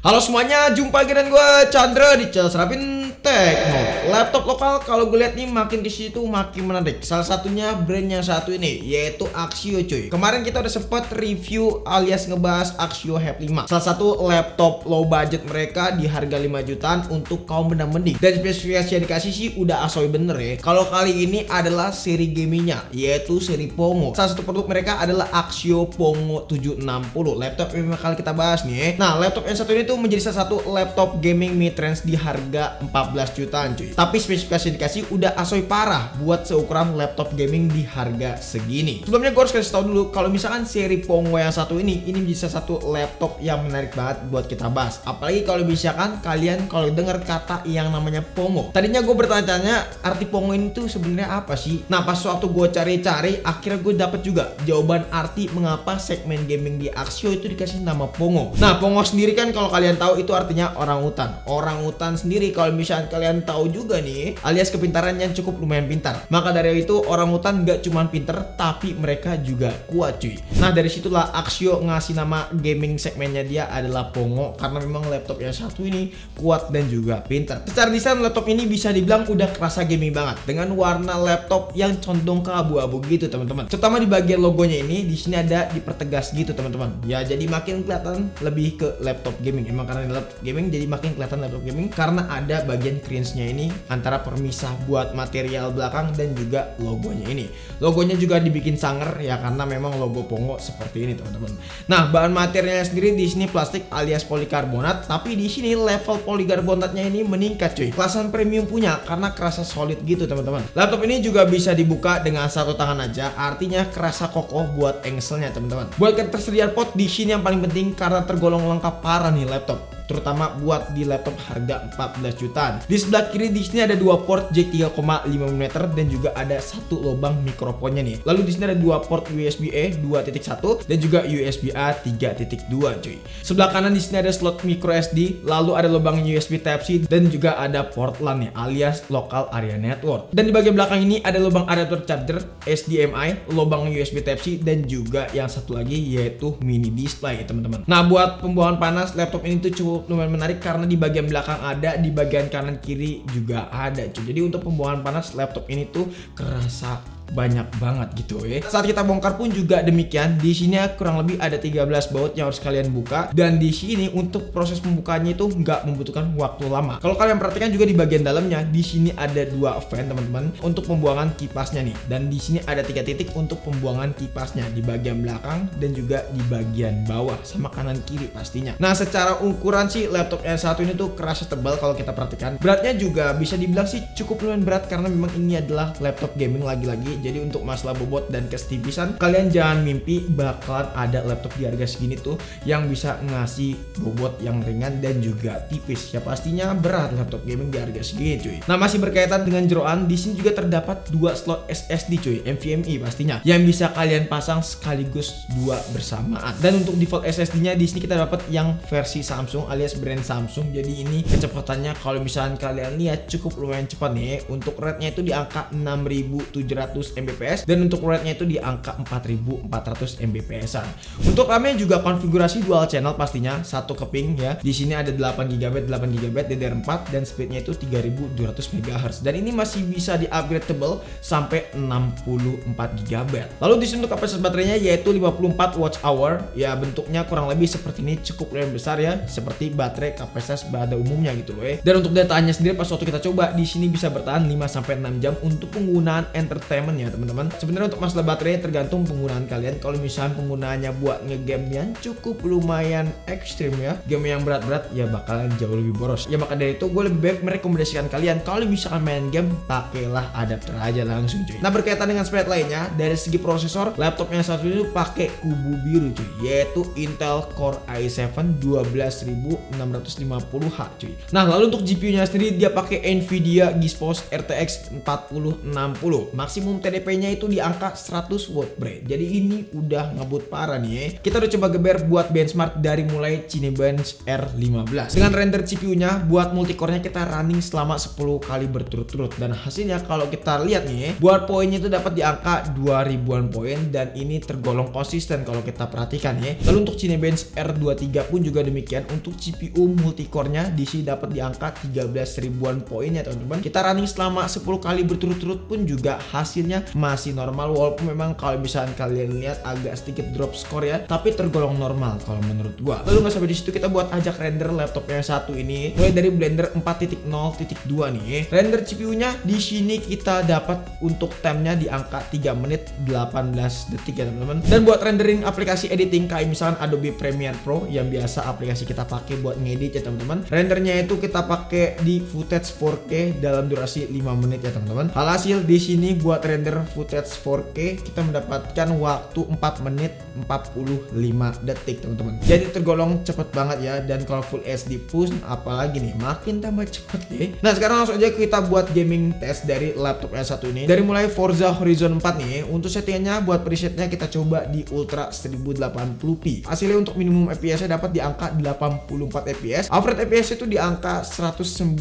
Halo semuanya, jumpa lagi dengan gue Chandra di channel Serapin Tekno. Laptop lokal kalau gue lihat nih makin di situ makin menarik. Salah satunya brand yang satu ini yaitu Axio cuy. Kemarin kita udah sempat review alias ngebahas Axio Have 5. Salah satu laptop low budget mereka di harga 5 jutaan untuk kaum mending. Dan spesifikasi yang dikasih sih udah asoy bener ya. Kalau kali ini adalah seri gamingnya yaitu seri Pongo. Salah satu produk mereka adalah Axio Pongo 760. Laptop yang kali kita bahas nih. Nah, laptop yang satu ini tuh menjadi salah satu laptop gaming mid-range di harga 14 jutaan cuy. Tapi spesifikasi dikasih udah asoy parah buat seukuran laptop gaming di harga segini. Sebelumnya gue harus kasih tau dulu kalau misalkan seri Pongo yang satu ini bisa satu laptop yang menarik banget buat kita bahas. Apalagi kalau misalkan kalian kalau dengar kata yang namanya Pongo. Tadinya gue bertanya-tanya arti Pongo ini tuh sebenarnya apa sih? Nah, pas waktu gue cari-cari akhirnya gue dapet juga jawaban arti mengapa segmen gaming di Axio itu dikasih nama Pongo. Nah, Pongo sendiri kan kalau kalian tahu itu artinya orang utan. Orang utan sendiri kalau misalnya kalian tahu juga nih alias kepintaran yang cukup lumayan pintar. Maka dari itu orang utan gak cuman pinter tapi mereka juga kuat cuy. Nah, dari situlah Axio ngasih nama gaming segmennya dia adalah Pongo karena memang laptop yang satu ini kuat dan juga pintar. Secara desain laptop ini bisa dibilang udah kerasa gaming banget dengan warna laptop yang condong ke abu-abu gitu teman-teman. Terutama di bagian logonya ini di sini ada dipertegas gitu teman-teman. Ya jadi makin kelihatan lebih ke laptop gaming. Emang karena laptop gaming jadi makin kelihatan laptop gaming karena ada bagian cringe-nya ini antara permisah buat material belakang dan juga logonya ini. Logonya juga dibikin sangar ya karena memang logo Pongo seperti ini teman-teman. Nah, bahan materialnya sendiri di sini plastik alias polikarbonat, tapi di sini level polikarbonatnya ini meningkat cuy. Kelasan premium punya karena kerasa solid gitu teman-teman. Laptop ini juga bisa dibuka dengan satu tangan aja, artinya kerasa kokoh buat engselnya teman-teman. Buat ketersediaan pot di sini yang paling penting karena tergolong lengkap parah nih laptop. Terutama buat di laptop harga 14 jutaan. Di sebelah kiri di sini ada dua port jack 3,5 mm dan juga ada satu lubang mikrofonnya nih. Lalu di sini ada dua port USB-A 2.1 dan juga USB-A 3.2 cuy. Sebelah kanan di sini ada slot micro SD, lalu ada lubang USB Type-C dan juga ada port LAN nih alias local area network. Dan di bagian belakang ini ada lubang adapter charger HDMI, lubang USB Type-C dan juga yang satu lagi yaitu mini display teman-teman. Nah, buat pembuangan panas laptop ini tuh cukup lumayan menarik karena di bagian belakang ada, di bagian kanan kiri juga ada cuy. Jadi untuk pembuangan panas laptop ini tuh kerasa banyak banget gitu ya. Saat kita bongkar pun juga demikian. Di sini kurang lebih ada 13 baut yang harus kalian buka dan di sini untuk proses pembukanya itu nggak membutuhkan waktu lama. Kalau kalian perhatikan juga di bagian dalamnya di sini ada dua fan teman-teman untuk pembuangan kipasnya nih. Dan di sini ada 3 titik untuk pembuangan kipasnya di bagian belakang dan juga di bagian bawah sama kanan kiri pastinya. Nah, secara ukuran sih laptop yang satu ini tuh kerasa tebal kalau kita perhatikan. Beratnya juga bisa dibilang sih cukup lumayan berat karena memang ini adalah laptop gaming lagi-lagi. Jadi untuk masalah bobot dan kestipisan kalian jangan mimpi bakalan ada laptop di harga segini tuh yang bisa ngasih bobot yang ringan dan juga tipis. Ya pastinya berat laptop gaming di harga segini cuy. Nah, masih berkaitan dengan jeroan, di sini juga terdapat 2 slot SSD cuy, NVMe pastinya, yang bisa kalian pasang sekaligus 2 bersamaan. Dan untuk default SSD-nya di sini kita dapat yang versi Samsung alias brand Samsung. Jadi ini kecepatannya kalau misalnya kalian lihat cukup lumayan cepat nih. Untuk rate-nya itu di angka 6700 Mbps dan untuk RAM-nya itu di angka 4400 Mbps-an. Untuk RAM-nya juga konfigurasi dual channel pastinya, satu keping ya. Di sini ada 8GB DDR4 dan speednya itu 3200 MHz. Dan ini masih bisa di-upgradable sampai 64 GB. Lalu di sini untuk kapasitas baterainya yaitu 54 Wh. Ya bentuknya kurang lebih seperti ini, cukup lumayan besar ya, seperti baterai kapasitas pada umumnya gitu loh ya. Dan untuk datanya sendiri pas waktu kita coba di sini bisa bertahan 5 sampai 6 jam untuk penggunaan entertainment ya teman-teman. Sebenarnya untuk masalah baterai tergantung penggunaan kalian. Kalau misalnya penggunaannya buat ngegame yang cukup lumayan ekstrim ya, game yang berat-berat ya bakalan jauh lebih boros. Ya maka dari itu gue lebih baik merekomendasikan kalian kalau misalkan main game pakailah adapter aja langsung cuy. Nah, berkaitan dengan spek lainnya dari segi prosesor, laptopnya satu itu pakai kubu biru cuy, yaitu Intel Core i7 12650H cuy. Nah, lalu untuk GPU-nya sendiri dia pakai Nvidia GeForce RTX 4060 maksimum TDP-nya itu di angka 100 watt bre. Jadi ini udah ngebut parah nih ya. Kita udah coba geber buat benchmark dari mulai Cinebench R15. Dengan render CPU-nya buat multicore-nya kita running selama 10 kali berturut-turut, dan hasilnya kalau kita lihat nih ya, buat poinnya itu dapat di angka 2000-an poin, dan ini tergolong konsisten kalau kita perhatikan ya. Lalu untuk Cinebench R23 pun juga demikian. Untuk CPU multicore-nya di sini dapat di angka 13.000-an poinnya teman-teman. Kita running selama 10 kali berturut-turut pun juga hasilnya masih normal, walaupun memang kalau misalnya kalian lihat agak sedikit drop score ya, tapi tergolong normal kalau menurut gua. Lalu nggak sampai di situ, kita buat ajak render laptop yang satu ini mulai dari Blender 4.0.2 nih. Render CPU-nya di sini kita dapat untuk time-nya di angka 3 menit 18 detik ya teman-teman. Dan buat rendering aplikasi editing kayak misalkan Adobe Premiere Pro yang biasa aplikasi kita pakai buat ngedit ya teman-teman, rendernya itu kita pakai di footage 4K dalam durasi 5 menit ya teman-teman. Alhasil di sini buat render footage 4K kita mendapatkan waktu 4 menit 45 detik teman-teman. Jadi tergolong cepet banget ya, dan kalau full HD pun apalagi nih makin tambah cepet ya. Nah sekarang langsung aja kita buat gaming test dari laptop yang satu ini. Dari mulai Forza Horizon 4 nih, untuk settingannya buat presetnya kita coba di Ultra 1080p. Hasilnya untuk minimum FPS-nya dapat di angka 84 FPS, average FPS itu di angka 119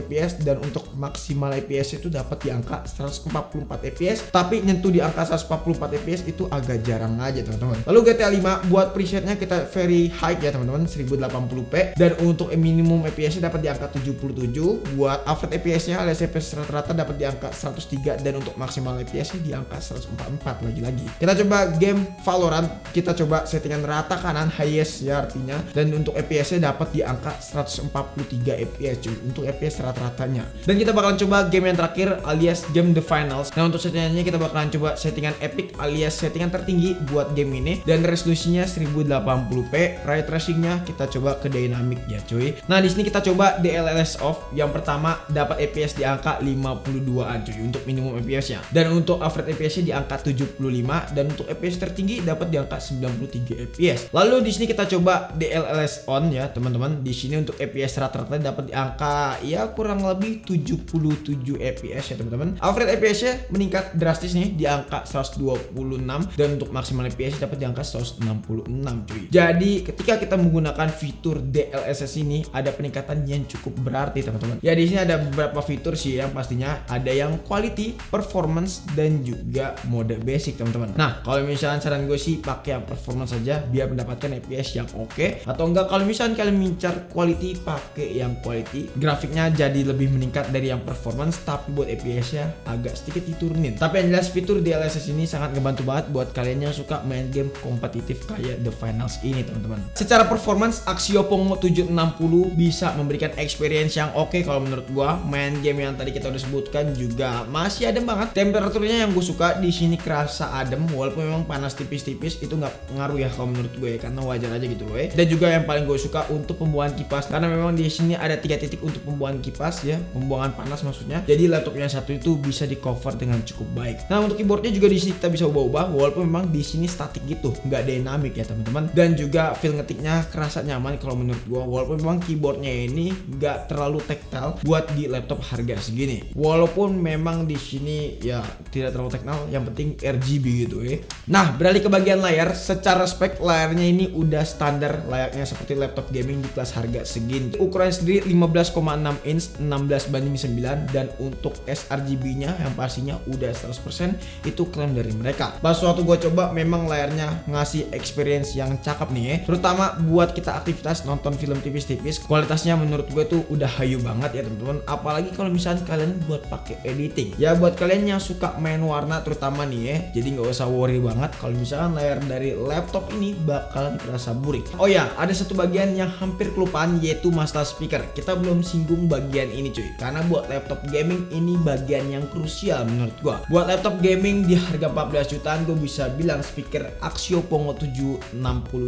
FPS, dan untuk maksimal FPS itu dapat di angka 144 FPS. Tapi nyentuh di angka 144 FPS itu agak jarang aja teman-teman. Lalu GTA 5 buat presetnya kita very high ya teman-teman, 1080p, dan untuk minimum FPS-nya dapat di angka 77. Buat average FPS-nya alias FPS rata-rata dapat di angka 103, dan untuk maksimal FPS-nya di angka 144 lagi-lagi. Kita coba game Valorant, kita coba settingan rata kanan highest ya artinya, dan untuk FPS-nya dapat di angka 143 FPS cuy untuk FPS rata-ratanya. Dan kita bakalan coba game yang terakhir alias game The Finals. Nah untuk settingannya kita bakalan coba settingan epic alias settingan tertinggi buat game ini, dan resolusinya 1080p. Ray tracingnya kita coba ke dynamic ya cuy. Nah di sini kita coba DLSS off. Yang pertama dapat FPS di angka 52an cuy untuk minimum FPS-nya, dan untuk average FPS-nya di angka 75, dan untuk FPS tertinggi dapat di angka 93 FPS. Lalu di sini kita coba DLSS on ya teman-teman. Di sini untuk FPS rata-rata dapat di angka ya kurang lebih 77 FPS ya teman-teman. Average FPS-nya meningkat drastis nih di angka 126, dan untuk maksimal FPS dapat di angka 166 cuy. Jadi ketika kita menggunakan fitur DLSS ini ada peningkatan yang cukup berarti teman-teman. Ya di sini ada beberapa fitur sih, yang pastinya ada yang quality, performance, dan juga mode basic teman-teman. Nah kalau misalnya saran gue sih pakai yang performance saja biar mendapatkan FPS yang oke, atau enggak kalau misalnya kalian mengincar quality pakai yang quality, grafiknya jadi lebih meningkat dari yang performance, tapi buat FPS-nya agak sedikit diturunin. Tapi yang jelas fitur DLSS ini sangat ngebantu banget buat kalian yang suka main game kompetitif kayak The Finals ini teman-teman. Secara performance Axio Pongo 760 bisa memberikan experience yang oke kalau menurut gua. Main game yang tadi kita udah sebutkan juga masih adem banget. Temperaturnya yang gue suka di sini kerasa adem, walaupun memang panas tipis-tipis itu nggak ngaruh ya kalau menurut gue ya, karena wajar aja gitu loh ya. Dan juga yang paling gue suka untuk pembuangan kipas, karena memang di sini ada 3 titik untuk pembuangan kipas ya, pembuangan panas maksudnya. Jadi laptop yang satu itu bisa di cover dengan cukup baik. Nah untuk keyboardnya juga di sini kita bisa ubah-ubah, walaupun memang di sini statik gitu, nggak dynamic ya teman-teman. Dan juga feel ngetiknya kerasa nyaman kalau menurut gue, walaupun memang keyboardnya ini nggak terlalu tactile buat di laptop harga segini. Walaupun memang di sini ya tidak terlalu tactile, yang penting RGB gitu ya. Nah beralih ke bagian layar, secara spek layarnya ini udah standar layaknya seperti laptop gaming di kelas harga segini. Ukuran sendiri 15,6 inch 16:9, dan untuk sRGB-nya yang pastinya udah 100% itu klaim dari mereka. Pas waktu gue coba memang layarnya ngasih experience yang cakep nih ya, terutama buat kita aktivitas nonton film tipis-tipis. Kualitasnya menurut gue tuh udah hayu banget ya teman-teman, apalagi kalau misalnya kalian buat pakai editing ya. Buat kalian yang suka main warna terutama nih ya, jadi nggak usah worry banget kalau misalkan layar dari laptop ini bakalan terasa burik. Oh ya, ada satu bagian yang hampir kelupaan, yaitu masalah speaker. Kita belum singgung bagian ini cuy, karena buat laptop gaming ini bagian yang krusial menurut gua. Buat laptop gaming di harga 14 jutaan gue bisa bilang speaker Axio Pongo 760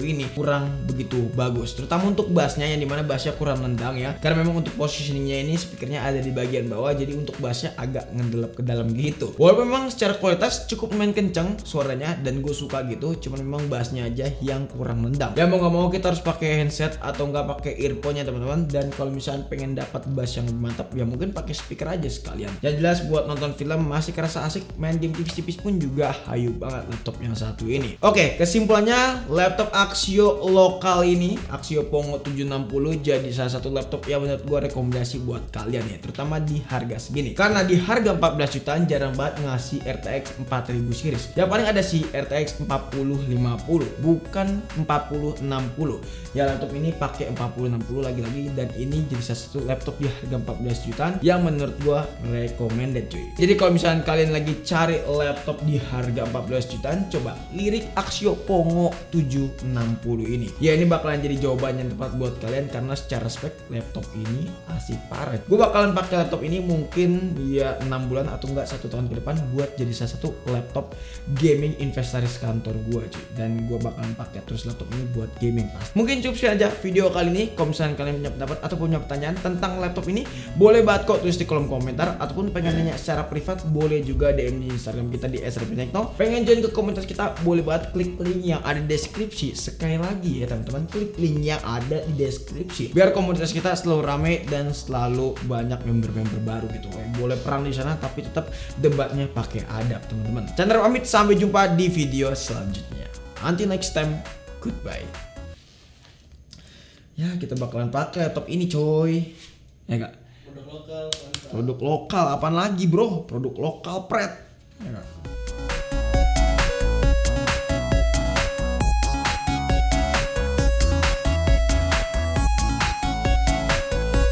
ini kurang begitu bagus, terutama untuk bassnya, yang dimana bassnya kurang nendang ya, karena memang untuk positioningnya ini speakernya ada di bagian bawah, jadi untuk bassnya agak ngedelep ke dalam gitu. Walaupun memang secara kualitas cukup main kenceng suaranya dan gue suka gitu, cuman memang bassnya aja yang kurang nendang. Ya mau nggak mau kita harus pakai headset atau nggak pakai earphone-nya teman-teman. Dan kalau misalnya pengen dapat bass yang mantap ya mungkin pakai speaker aja sekalian. Yang jelas buat nonton film masih kerasa ngerasa asik main game tipis-tipis pun juga hayu banget laptop yang satu ini. Oke, kesimpulannya laptop Axio lokal ini, Axio Pongo 760 jadi salah satu laptop yang menurut gue rekomendasi buat kalian ya, terutama di harga segini. Karena di harga 14 jutaan jarang banget ngasih RTX 4000 series. Yang paling ada sih RTX 4050, bukan 4060. Ya laptop ini pakai 4060 lagi-lagi, dan ini jadi salah satu laptop di harga 14 jutaan yang menurut gua recommended cuy. Jadi kalau misalnya kalian lagi cari laptop di harga 14 jutaan, coba lirik Axio Pongo 760 ini. Ya ini bakalan jadi jawaban yang tepat buat kalian karena secara spek laptop ini asik parah. Gue bakalan pakai laptop ini mungkin ya 6 bulan atau enggak 1 tahun ke depan buat jadi salah satu laptop gaming inventaris kantor gue cuy, dan gue bakalan pakai terus laptop ini buat gaming pas. Mungkin cukup sekian aja video kali ini. Kalau misalnya kalian punya pendapat atau punya pertanyaan tentang laptop ini, boleh banget kok tulis di kolom komentar, ataupun pengen nanya secara privat boleh juga DM di Instagram kita di @srapintekno. Pengen join ke komunitas kita boleh banget klik link yang ada di deskripsi. Sekali lagi ya teman-teman, klik link yang ada di deskripsi biar komunitas kita selalu rame dan selalu banyak member-member baru gitu. Boleh perang di sana tapi tetap debatnya pakai adab teman-teman. Chandra pamit, sampai jumpa di video selanjutnya. Until next time, goodbye. Ya kita bakalan pakai laptop ini coy. Ya enggak? Produk lokal apaan lagi bro? Produk lokal pret. Ya,